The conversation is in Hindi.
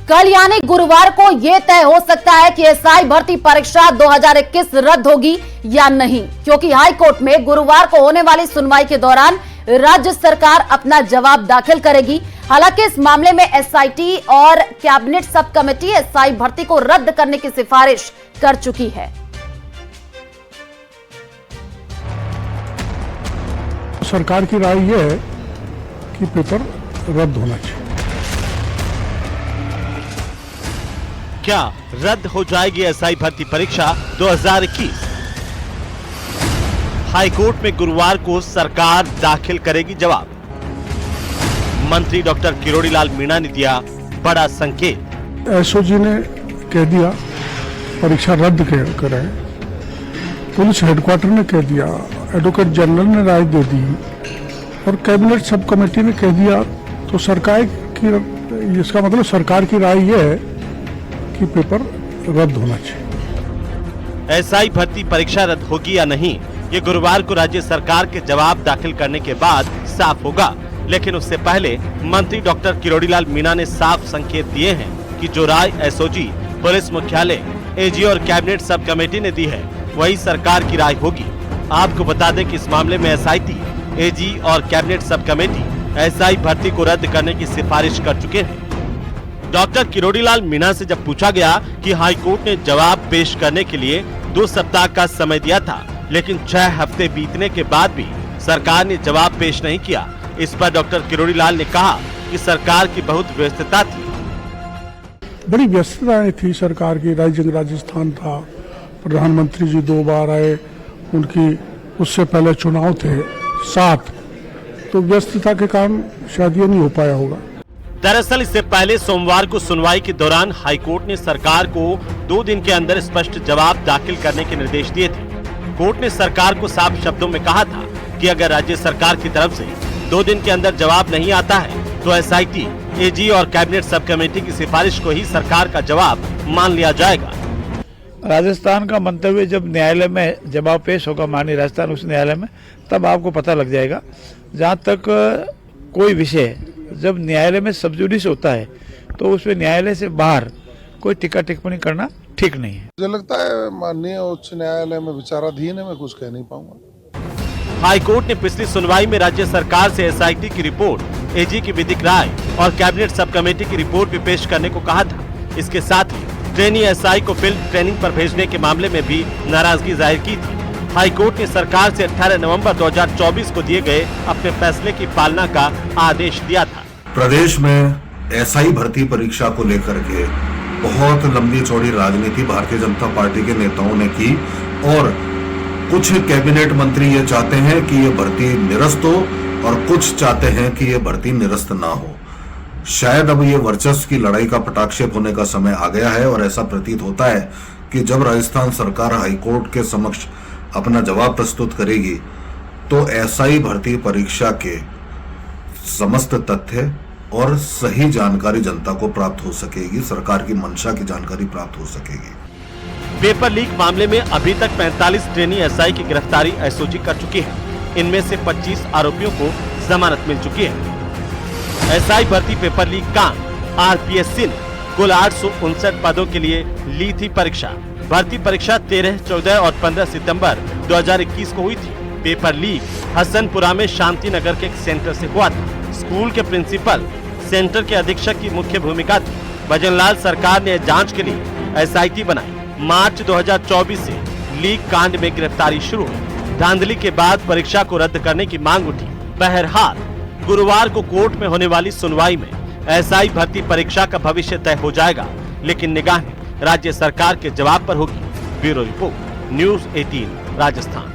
कल यानी गुरुवार को यह तय हो सकता है कि एसआई भर्ती परीक्षा 2021 रद्द होगी या नहीं, क्योंकि हाई कोर्ट में गुरुवार को होने वाली सुनवाई के दौरान राज्य सरकार अपना जवाब दाखिल करेगी। हालांकि इस मामले में एसआईटी और कैबिनेट सब कमेटी एसआई भर्ती को रद्द करने की सिफारिश कर चुकी है। सरकार की राय यह है कि पेपर रद्द होना चाहिए। क्या रद्द हो जाएगी एसआई भर्ती परीक्षा 2021? हाईकोर्ट में गुरुवार को सरकार दाखिल करेगी जवाब। मंत्री डॉक्टर किरोड़ीलाल मीणा ने दिया बड़ा संकेत। एसओजी ने कह दिया परीक्षा रद्द करें, पुलिस हेडक्वार्टर ने कह दिया, एडवोकेट जनरल ने राय दे दी और कैबिनेट सब कमेटी ने कह दिया। तो सरकार की, इसका मतलब सरकार की राय यह है कि पेपर रद्द होना चाहिए। एसआई भर्ती परीक्षा रद्द होगी या नहीं, ये गुरुवार को राज्य सरकार के जवाब दाखिल करने के बाद साफ होगा। लेकिन उससे पहले मंत्री डॉक्टर किरोड़ीलाल मीणा ने साफ संकेत दिए हैं कि जो राय एसओजी, पुलिस मुख्यालय, एजी और कैबिनेट सब कमेटी ने दी है वही सरकार की राय होगी। आपको बता दें कि इस मामले में एसआईटी, एजी और कैबिनेट सब कमेटी एसआई भर्ती को रद्द करने की सिफारिश कर चुके हैं। डॉक्टर किरोड़ीलाल मीणा से जब पूछा गया कि हाईकोर्ट ने जवाब पेश करने के लिए 2 सप्ताह का समय दिया था, लेकिन 6 हफ्ते बीतने के बाद भी सरकार ने जवाब पेश नहीं किया, इस पर डॉक्टर किरोड़ीलाल ने कहा कि सरकार की बहुत व्यस्तता थी। बड़ी व्यस्तताएं थी सरकार की। राजस्थान था, प्रधानमंत्री जी 2 बार आए, उनकी उससे पहले चुनाव थे 7, तो व्यस्तता के कारण शायद ये नहीं हो पाया होगा। दरअसल इससे पहले सोमवार को सुनवाई के दौरान हाईकोर्ट ने सरकार को 2 दिन के अंदर स्पष्ट जवाब दाखिल करने के निर्देश दिए थे। कोर्ट ने सरकार को साफ शब्दों में कहा था कि अगर राज्य सरकार की तरफ से 2 दिन के अंदर जवाब नहीं आता है तो एसआईटी, एजी और कैबिनेट सब कमेटी की सिफारिश को ही सरकार का जवाब मान लिया जाएगा। राजस्थान का मंतव्य जब न्यायालय में जवाब पेश होगा, माननीय राजस्थान उच्च न्यायालय में, तब आपको पता लग जाएगा। जहाँ तक कोई विषय जब न्यायालय में सब जुडिस होता है तो उसमें न्यायालय से बाहर कोई टीका टिप्पणी करना ठीक नहीं है। मुझे लगता है माननीय उच्च न्यायालय में विचाराधीन है, मैं कुछ कह नहीं पाऊंगा। हाईकोर्ट ने पिछली सुनवाई में राज्य सरकार से एसआईटी की रिपोर्ट, एजी की विधिक राय और कैबिनेट सब कमेटी की रिपोर्ट भी पेश करने को कहा था। इसके साथ ही ट्रेनी एसआई को फील्ड ट्रेनिंग पर भेजने के मामले में भी नाराजगी जाहिर की थी। हाईकोर्ट ने सरकार से 18 नवंबर 2024 को दिए गए अपने फैसले की पालना का आदेश दिया था। प्रदेश में एसआई भर्ती परीक्षा को लेकर के बहुत लंबी चौड़ी राजनीति भारतीय जनता पार्टी के नेताओं ने की और कुछ कैबिनेट मंत्री ये चाहते हैं कि ये भर्ती निरस्त हो और कुछ चाहते हैं कि ये भर्ती निरस्त ना हो। शायद अब ये वर्चस्व की लड़ाई का पटाक्षेप होने का समय आ गया है और ऐसा प्रतीत होता है कि जब राजस्थान सरकार हाईकोर्ट के समक्ष अपना जवाब प्रस्तुत करेगी तो एसआई भर्ती परीक्षा के समस्त तथ्य और सही जानकारी जनता को प्राप्त हो सकेगी, सरकार की मंशा की जानकारी प्राप्त हो सकेगी। पेपर लीक मामले में अभी तक 45 ट्रेनी एसआई की गिरफ्तारी एसओजी कर चुकी है। इनमें से 25 आरोपियों को जमानत मिल चुकी है। एसआई भर्ती पेपर लीक कांड, आरपीएससी ने कुल 859 पदों के लिए ली थी परीक्षा। भर्ती परीक्षा 13, 14 और 15 सितंबर 2021 को हुई थी। पेपर लीक हसनपुरा में शांति नगर के एक सेंटर से हुआ था। स्कूल के प्रिंसिपल, सेंटर के अधीक्षक की मुख्य भूमिका थी। भजनलाल सरकार ने जांच के लिए एसआईटी बनाई। मार्च 2024 से लीक कांड में गिरफ्तारी शुरू हुई। धांधली के बाद परीक्षा को रद्द करने की मांग उठी। बहरहाल गुरुवार को कोर्ट में होने वाली सुनवाई में एसआई भर्ती परीक्षा का भविष्य तय हो जाएगा, लेकिन निगाहें राज्य सरकार के जवाब पर होगी। Bureau report, news 18 Rajasthan.